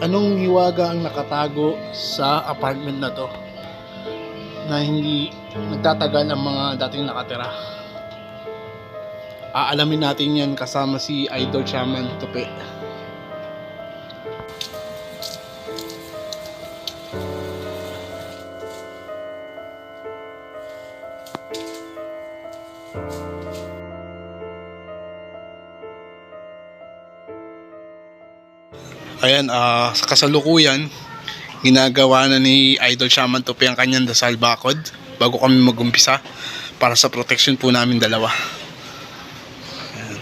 Anong hiwaga ang nakatago sa apartment na to na hindi nagtatagal ang mga dating nakatira? Aalamin natin yan kasama si Idol Shaman Tupi. Ayan, sa kasalukuyan, ginagawa na ni Idol Shaman Tupi ang kanyang dasal bakod bago kami mag-umpisa para sa protection po namin dalawa. Ayan.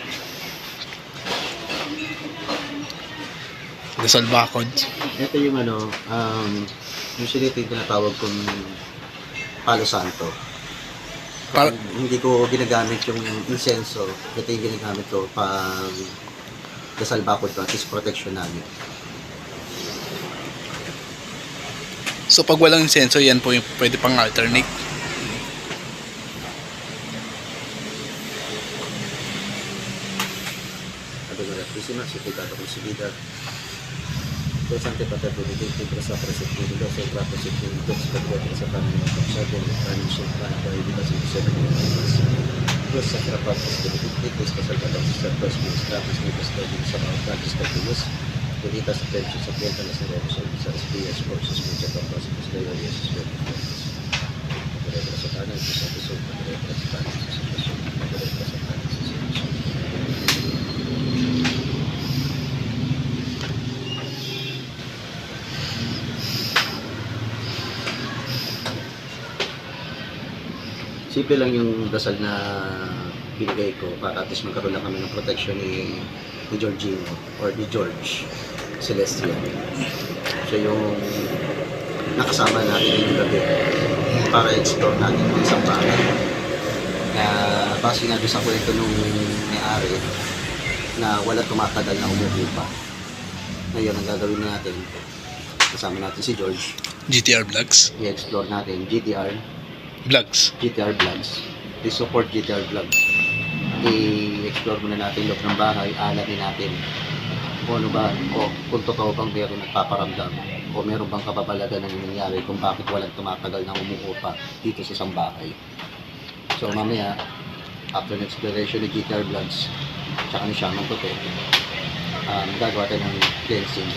Dasal bakod. Ito yung usually ito yung tinatawag kong Palo Santo. Hindi ko ginagamit yung insenso. Ito yung ginagamit ko pag dasal bakod ko, at least protection namin. So pag walang insenso, yan po yung pwede pang alternate. Adorar Christmas, ito'y tatapos si Vida. Presente paternity, presa presente, dos e quattro settimane, dos per due, sa panino, consente, anni scelta, poi di base di sette minuti. Dos sacra partes benedicti, questo salvatore, servos, ministratus, ministeri, samaritatis, tertulis, Bonitas sa pension sa kwenta na sa Robson, sa SBS, Forces, Media, Pampas, Pusleo, Jesus, Bonitas. Pagkaretra sa kanan, sa Puso, pagkaretra sa kanan, sa Puso, pagkaretra sa kanan, sa Puso. Simple lang yung dasal na binigay ko para at least magkaroon lang kami ng protection ni Georgino or ni George Celestial. Siya yung nakasama natin yung gabi para explore natin yung isang bagay na base nga doon sa kwento nung may-ari na wala tumatagal na umuupa. Ngayon ang gagawin natin, kasama natin si George, GTR Vlogs. i-explore natin GTR Vlogs. Please support GTR Vlogs. I-explore muna natin loob ng bahay, alamin natin kung ano ba, o kung totoo bang meron nagpaparamdam o meron bang kababalagan na nangyayari kung bakit walang tumatagal na umuupa dito sa isang bahay. So mamaya, after an exploration ni GTR Vlogs tsaka ni Shaman Tupi, gagawa tayo ng cleansing.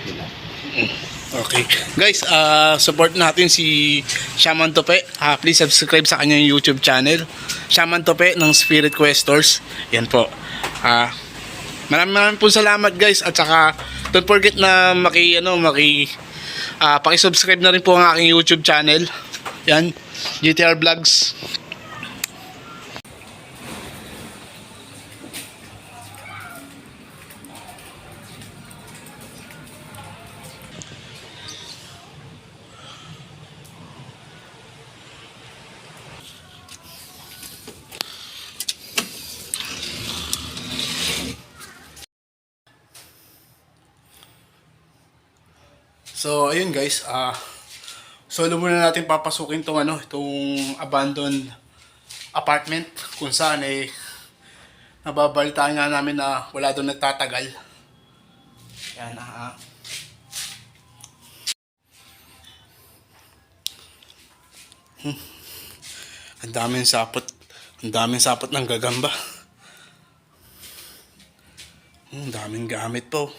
Yun lang. Okay. Guys, support natin si Shaman Tupi. Please subscribe sa kanyang YouTube channel, Shaman Tupi ng Spirit Questors. Yan po. Maraming po salamat guys, at saka don't forget na paki-subscribe na rin po ang aking YouTube channel. Yan, GTR Vlogs. So ayun guys, solo muna natin papasukin itong abandoned apartment kung saan nababalitaan nga namin na wala doon nagtatagal. Yan, ang daming sapot ng gagamba. Ang daming gamit po.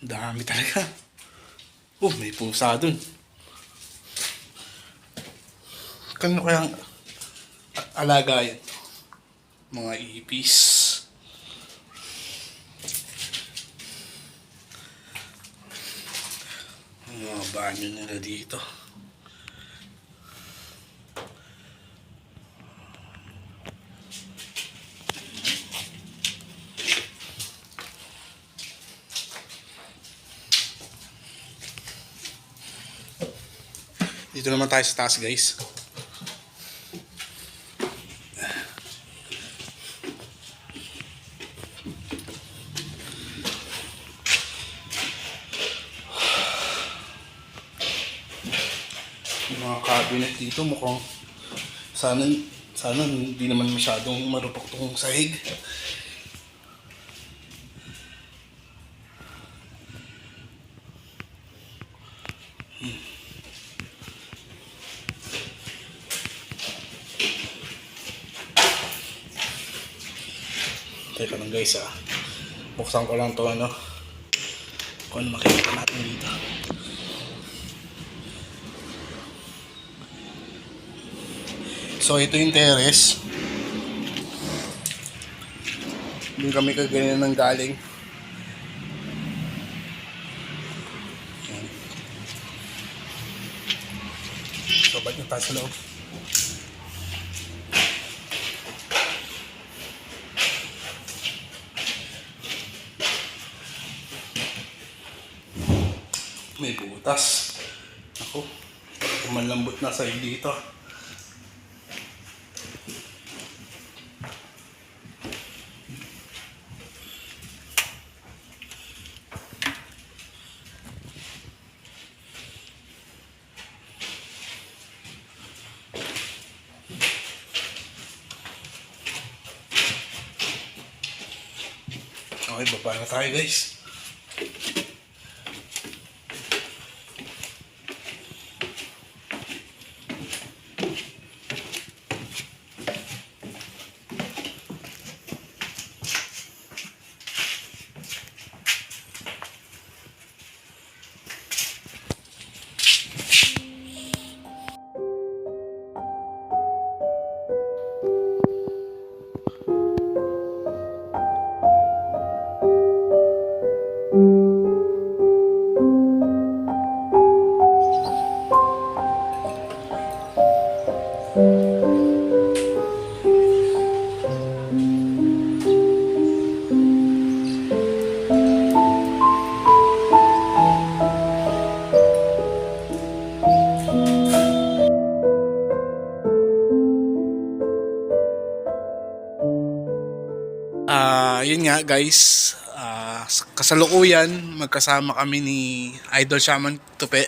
Dami talaga. May pusa dun. Kano kayang alaga yan? Mga ipis. Mga banyo nila dito. Dito naman tayo sa taas guys. Mga cabinet dito mukhang sana sana hindi naman masyadong marupok tong sahig. Teka lang guys buksan ko lang to kung ano makikita natin dito. So ito yung terrace. Doon kami kaganyan ng galing. Ayan. So ba't yung tayo sa loob? May butas. Ako, malambot na sa'yo dito. Okay, baba na tayo guys. Yun nga guys, kasalukuyan magkasama kami ni Idol Shaman Tupi.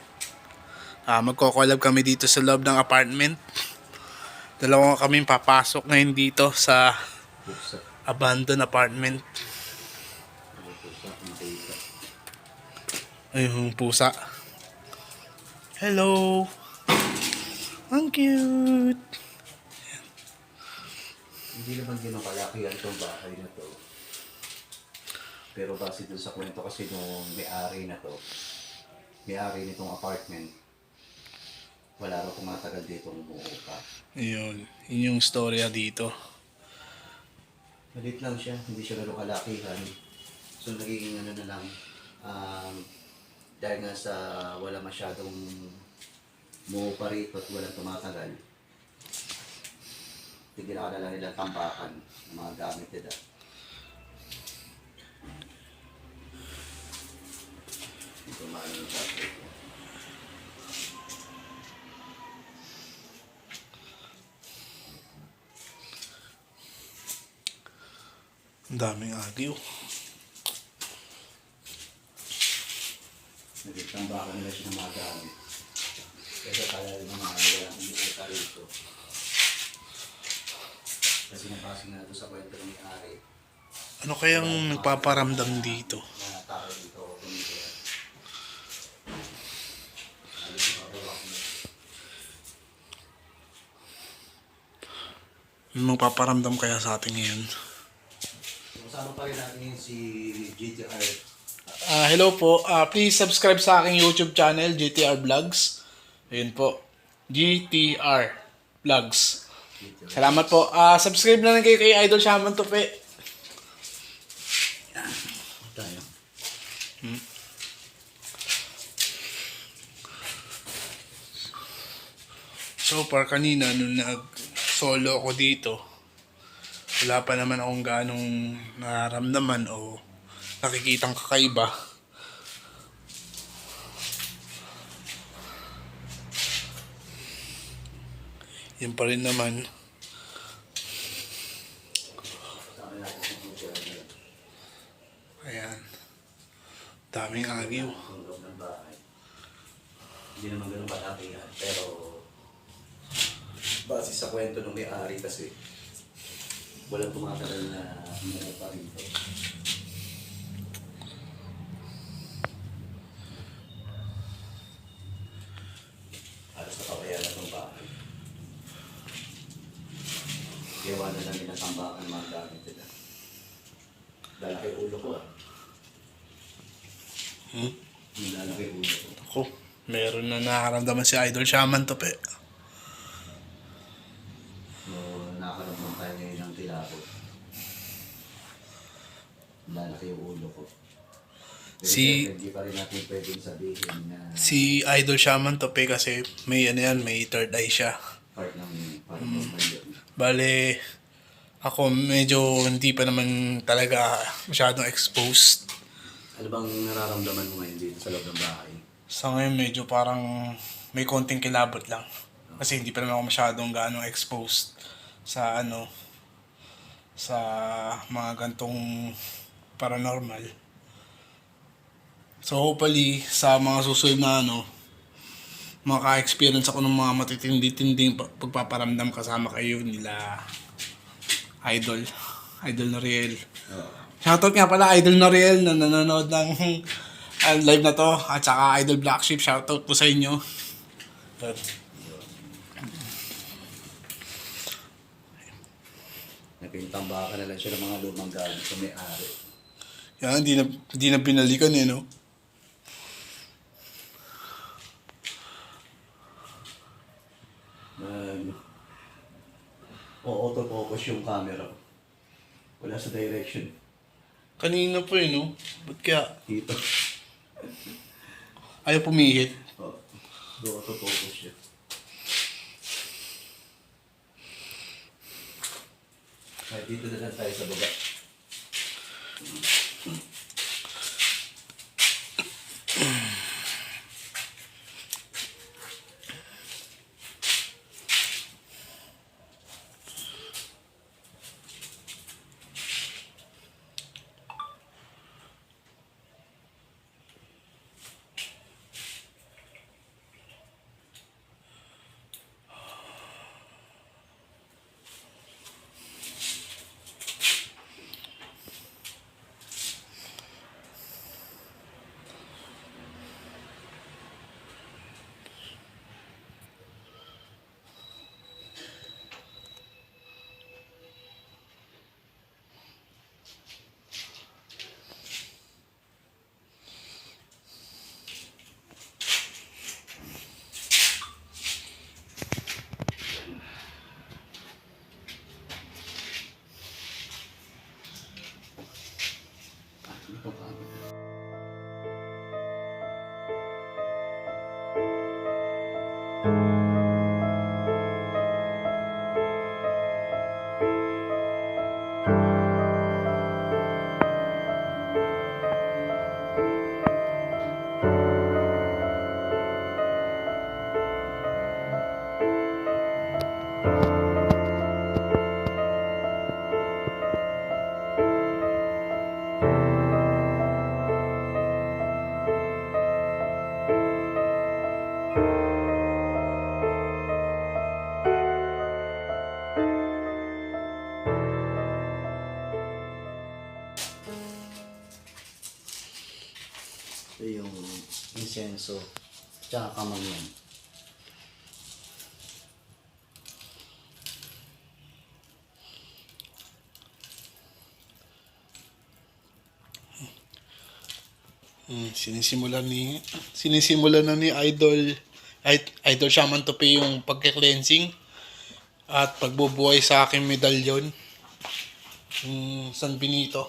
Magko-collab kami dito sa loob ng apartment. Dalawa kaming papasok ngayon dito sa Buksa. abandoned apartment. Pusa, ang data. Ayun, pusa. Hello! Ang cute! Hindi naman gano'ng kalaki itong bahay na to. Pero base dun sa kwento kasi nung may-ari na to, may-ari nitong apartment, wala raw tumatagal dito ng buo pa. Yun yung storya dito. Malit lang siya, hindi siya gano'ng kalakihan. So nagiging ano na lang, dahil nga sa wala masyadong buo pa rito at walang tumatagal, tignan na lang nilang tampakan ng mga gamit nila. Ito maano yung plastic ko. Ang daming agyo. Nagtambakan nila siya ng mga gamit. Kaya kaya rin ng mga walang umuuta rito. Kasi napasing na ito sa kwento ng may-ari. Ano kayang nagpaparamdam dito? Na tao dito ako tumigil. Alis na ako ako. Ano magpaparamdam kaya sa atin ngayon? Kasama pa rin natin yun si GTR. Hello po. Please subscribe sa aking YouTube channel, GTR Vlogs. Ayun po. GTR Vlogs. Salamat po. Subscribe na lang kayo kay Idol Shaman Tupi. Tayo. So far kanina nung nag-solo ako dito, wala pa naman akong ganong nararamdaman o nakikitang kakaiba. Yan pa rin naman. Kasama natin si GTR. Ayan. Daming agyo. Ang loob ng bahay. Hindi naman ganun kalaki yan. Pero Base sa kwento ng may-ari kasi, walang tumatagal na pa rito. Halos nakabayaran ng bahay. Gawa na lang ninatambakan mga gamit nila. Lalaki ulo ko ah. Yung lalaki ulo ko. Ako, meron na nakaramdaman si Idol Shaman to pe. So, nakakaramdam tayo ngayon ng tilapot. Lalaki yung ulo ko. Pero syempre, hindi pa rin natin pwedeng sabihin na Si Idol Shaman to pe kasi may ano yan, may third eye siya. part ng normal yun. Bale, ako medyo hindi pa naman talaga masyadong exposed. Ano bang nararamdaman mo ngayon dito sa loob ng bahay? Sa ngayon medyo parang may konting kilabot lang. Kasi hindi pa naman ako masyadong gaano exposed sa ano, sa mga gantong paranormal. So hopefully sa mga susunod na ano, maka-experience ako ng mga matitindi-tinding pagpaparamdam kasama kayo nila Idol Noriel. Shoutout nga pala Idol Noriel na nanonood ng live na to, at saka Idol Black Sheep, shoutout po sa inyo. Napintambakan na lang siya ng mga lumang gamit sa may-ari. Yan, hindi na binalikan eh, no? Auto-focus yung camera. Wala sa direction. Kanina po eh, no? Ba't kaya Dito. ayaw pumihit? Auto-focus siya. Kahit dito na lang tayo sa baba. Ito yung insenso tsaka kamangyan. Sinisimulan na ni Idol Shaman to pe yung pagka-cleansing at pagbubuhay sa aking medalyon, yung San Benito.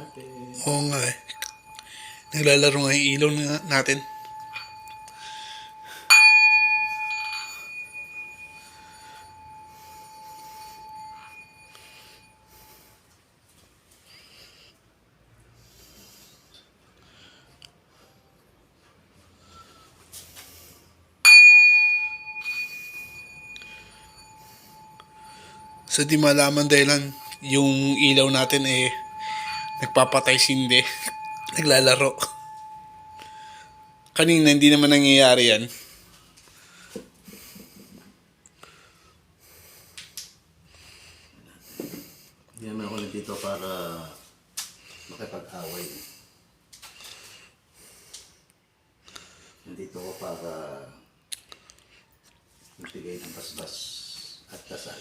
natin. Oo nga eh. Naglalaro nga yung ilaw natin. So di malaman dahilan yung ilaw natin eh nagpapatay sindi. Naglalaro. Kanina hindi naman nangyayari yan. Hindi naman ako nandito para makipag-away. Nandito ako para magbigay ng basbas at dasal.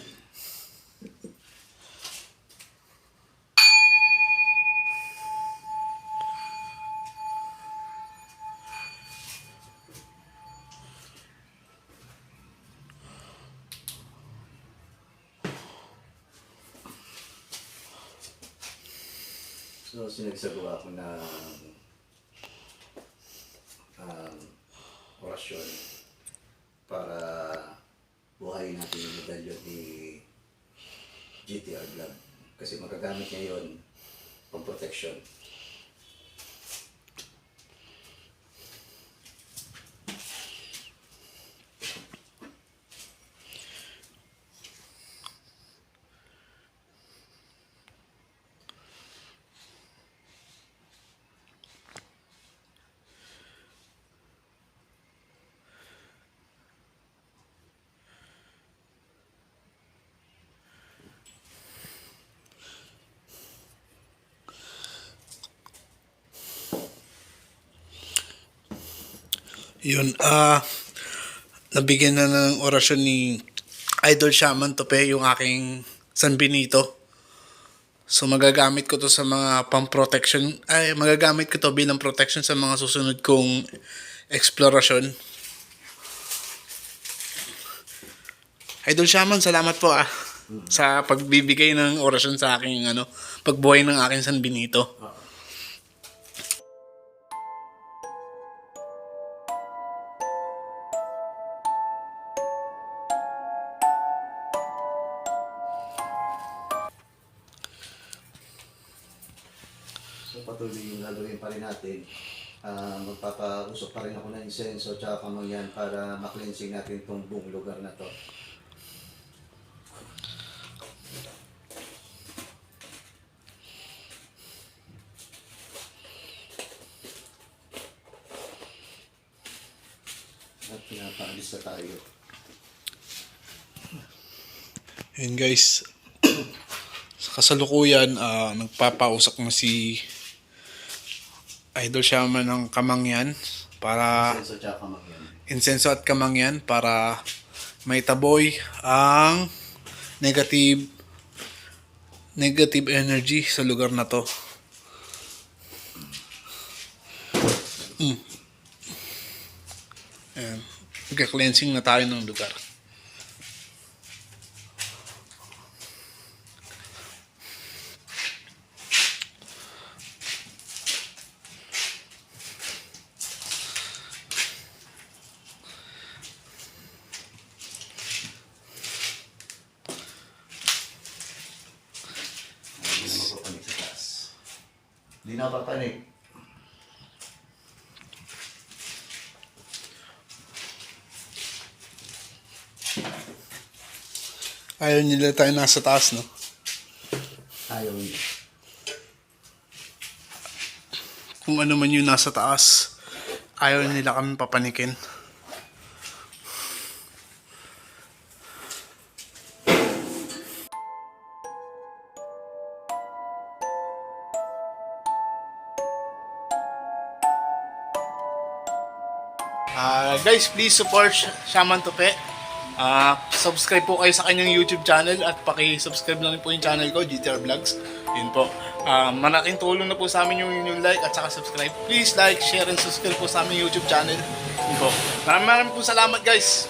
So, sinagsagawa ko na orasyon para buhayin natin yung medalyon ni GTR Vlog. Kasi magagamit niya yun pang protection. Yun, nabigyan na ng orasyon ni Idol Shaman Tope yung aking San Benito. So magagamit ko to sa mga pang-protection, magagamit ko to bilang protection sa mga susunod kong eksplorasyon. Idol Shaman, salamat po sa pagbibigay ng orasyon sa aking pagbuhay ng aking San Benito. So patuloy yung gagawin pa rin natin. Magpapausok pa rin ako ng insenso at kamangyan para makleansing natin itong buong lugar na to. At pinapaalis na tayo. Yun guys, sa kasalukuyan, nagpapausap na si Idol Shaman ng kamangyan para Insenso at kamangyan. insenso at kamangyan para maitaboy ang negative energy sa lugar na to. Ayan. Magka-cleansing na tayo ng lugar. Hindi na papanik. Ayaw nila tayo nasa taas, no? Ayaw niya. Kung ano man yung nasa taas, ayaw nila kami papanikin. Guys, please support Shaman Tope. Subscribe po kayo sa kanyang YouTube channel at paki-subscribe lang po yung channel ko, GTR Vlogs. Yun po. Malaking tulong na po sa amin yung like at saka subscribe. Please like, share, and subscribe po sa aming YouTube channel. Yun po. Maraming po salamat guys.